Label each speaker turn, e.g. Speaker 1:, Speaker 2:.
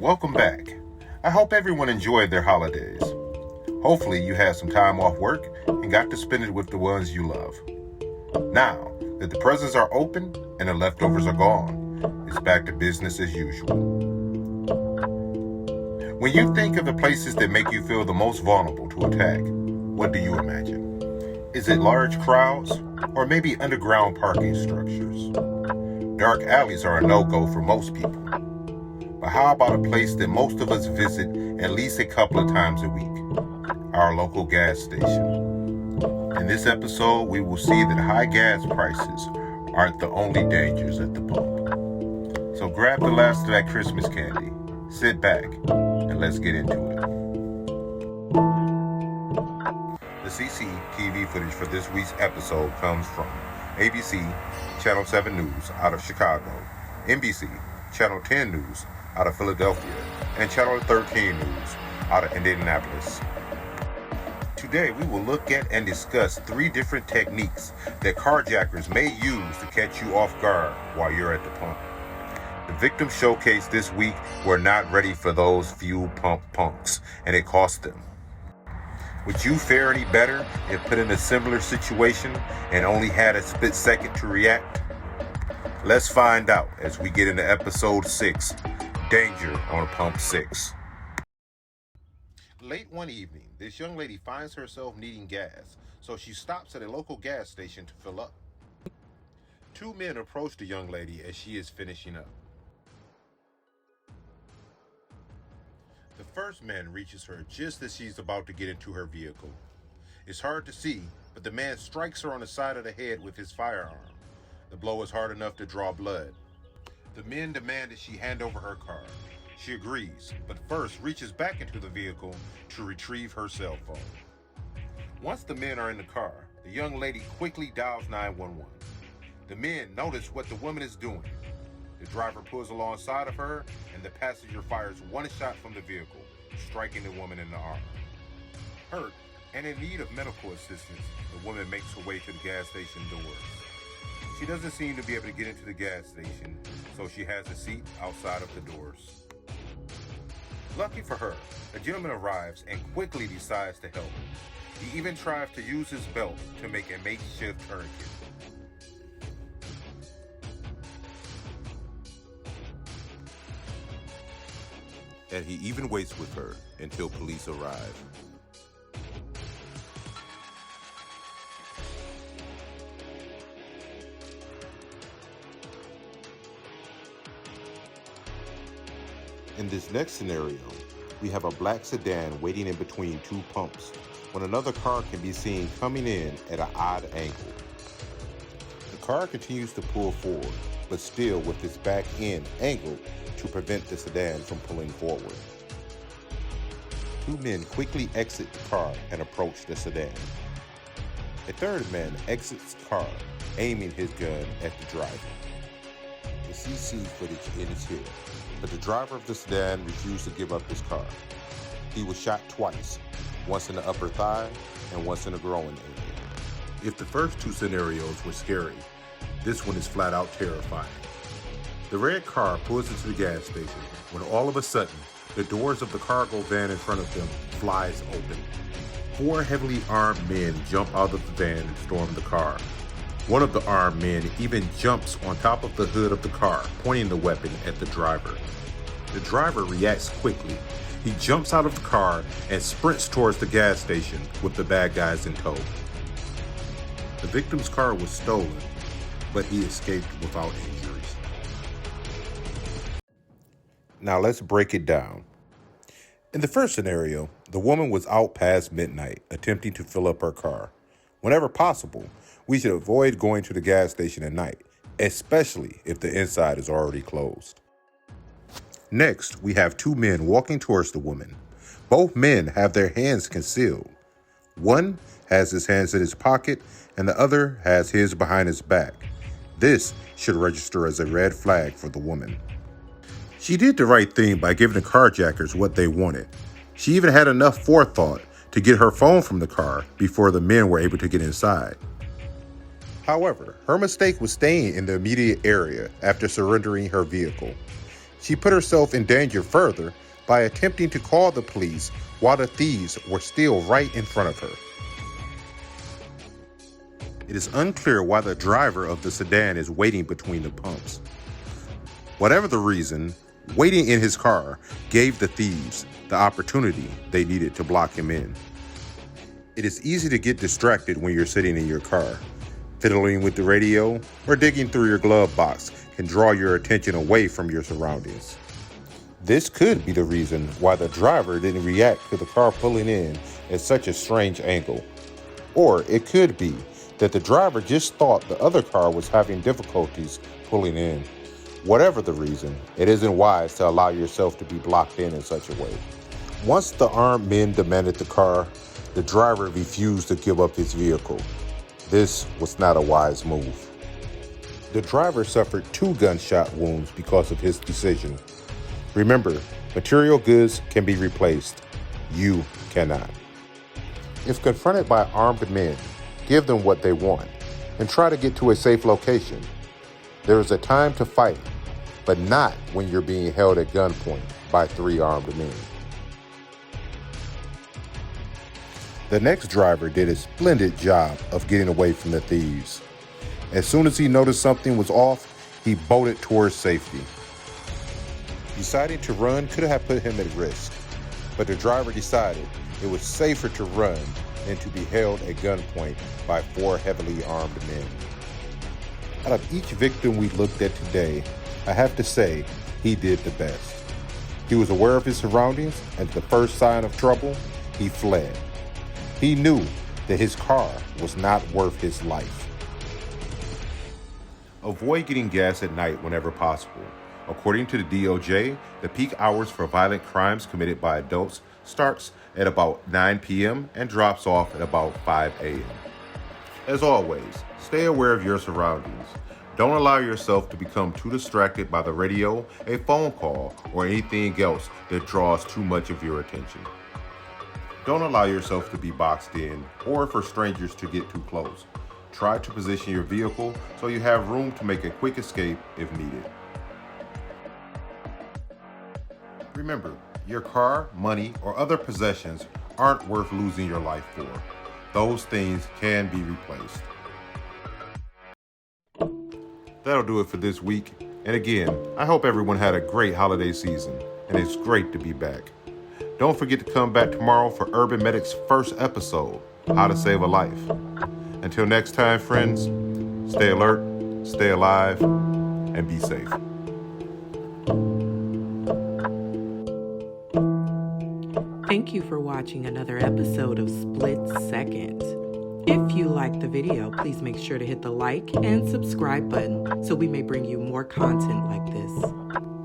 Speaker 1: Welcome back. I hope everyone enjoyed their holidays. Hopefully you had some time off work and got to spend it with the ones you love. Now that the presents are open and the leftovers are gone, it's back to business as usual. When you think of the places that make you feel the most vulnerable to attack, what do you imagine? Is it large crowds or maybe underground parking structures? Dark alleys are a no-go for most people. But how about a place that most of us visit at least a couple of times a week? Our local gas station. In this episode, we will see that high gas prices aren't the only dangers at the pump. So grab the last of that Christmas candy, sit back, and let's get into it. The CCTV footage for this week's episode comes from ABC, Channel 7 News out of Chicago, NBC, Channel 10 News out of Philadelphia, and Channel 13 News out of Indianapolis. Today, we will look at and discuss 3 different techniques that carjackers may use to catch you off guard while you're at the pump. The victims showcased this week were not ready for those fuel pump punks, and it cost them. Would you fare any better if put in a similar situation and only had a split second to react? Let's find out as we get into episode 6, Danger on Pump 6. Late one evening, this young lady finds herself needing gas, so she stops at a local gas station to fill up. 2 men approach the young lady as she is finishing up. The first man reaches her just as she's about to get into her vehicle. It's hard to see, but the man strikes her on the side of the head with his firearm. The blow is hard enough to draw blood. The men demand that she hand over her car. She agrees, but first reaches back into the vehicle to retrieve her cell phone. Once the men are in the car, the young lady quickly dials 911. The men notice what the woman is doing. The driver pulls alongside of her, and the passenger fires one shot from the vehicle, striking the woman in the arm. Hurt and in need of medical assistance, the woman makes her way to the gas station doors. She doesn't seem to be able to get into the gas station, so she has a seat outside of the doors. Lucky for her, a gentleman arrives and quickly decides to help. He even tries to use his belt to make a makeshift tourniquet. And he even waits with her until police arrive. In this next scenario, we have a black sedan waiting in between 2 pumps when another car can be seen coming in at an odd angle. The car continues to pull forward, but still with its back end angled to prevent the sedan from pulling forward. 2 men quickly exit the car and approach the sedan. A third man exits the car, aiming his gun at the driver. The CC footage ends here, but the driver of the sedan refused to give up his car. He was shot twice, once in the upper thigh and once in the groin area. If the first 2 scenarios were scary, this one is flat out terrifying. The red car pulls into the gas station when all of a sudden, the doors of the cargo van in front of them flies open. 4 heavily armed men jump out of the van and storm the car. One of the armed men even jumps on top of the hood of the car, pointing the weapon at the driver. The driver reacts quickly. He jumps out of the car and sprints towards the gas station with the bad guys in tow. The victim's car was stolen, but he escaped without injuries. Now let's break it down. In the first scenario, the woman was out past midnight attempting to fill up her car. Whenever possible, we should avoid going to the gas station at night, especially if the inside is already closed. Next, we have 2 men walking towards the woman. Both men have their hands concealed. One has his hands in his pocket and the other has his behind his back. This should register as a red flag for the woman. She did the right thing by giving the carjackers what they wanted. She even had enough forethought to get her phone from the car before the men were able to get inside. However, her mistake was staying in the immediate area after surrendering her vehicle. She put herself in danger further by attempting to call the police while the thieves were still right in front of her. It is unclear why the driver of the sedan is waiting between the pumps. Whatever the reason, waiting in his car gave the thieves the opportunity they needed to block him in. It is easy to get distracted when you're sitting in your car. Fiddling with the radio or digging through your glove box can draw your attention away from your surroundings. This could be the reason why the driver didn't react to the car pulling in at such a strange angle. Or it could be that the driver just thought the other car was having difficulties pulling in. Whatever the reason, it isn't wise to allow yourself to be blocked in such a way. Once the armed men demanded the car, the driver refused to give up his vehicle. This was not a wise move. The driver suffered 2 gunshot wounds because of his decision. Remember, material goods can be replaced. You cannot. If confronted by armed men, give them what they want and try to get to a safe location. There is a time to fight, but not when you're being held at gunpoint by 3 armed men. The next driver did a splendid job of getting away from the thieves. As soon as he noticed something was off, he bolted towards safety. Deciding to run could have put him at risk, but the driver decided it was safer to run than to be held at gunpoint by 4 heavily armed men. Out of each victim we looked at today, I have to say he did the best. He was aware of his surroundings, and at the first sign of trouble, he fled. He knew that his car was not worth his life. Avoid getting gas at night whenever possible. According to the DOJ, the peak hours for violent crimes committed by adults starts at about 9 p.m. and drops off at about 5 a.m. As always, stay aware of your surroundings. Don't allow yourself to become too distracted by the radio, a phone call, or anything else that draws too much of your attention. Don't allow yourself to be boxed in or for strangers to get too close. Try to position your vehicle so you have room to make a quick escape if needed. Remember, your car, money, or other possessions aren't worth losing your life for. Those things can be replaced. That'll do it for this week. And again, I hope everyone had a great holiday season, and it's great to be back. Don't forget to come back tomorrow for Urban Medic's first episode, How to Save a Life. Until next time, friends, stay alert, stay alive, and be safe.
Speaker 2: Thank you for watching another episode of Split Second. If you liked the video, please make sure to hit the like and subscribe button so we may bring you more content like this.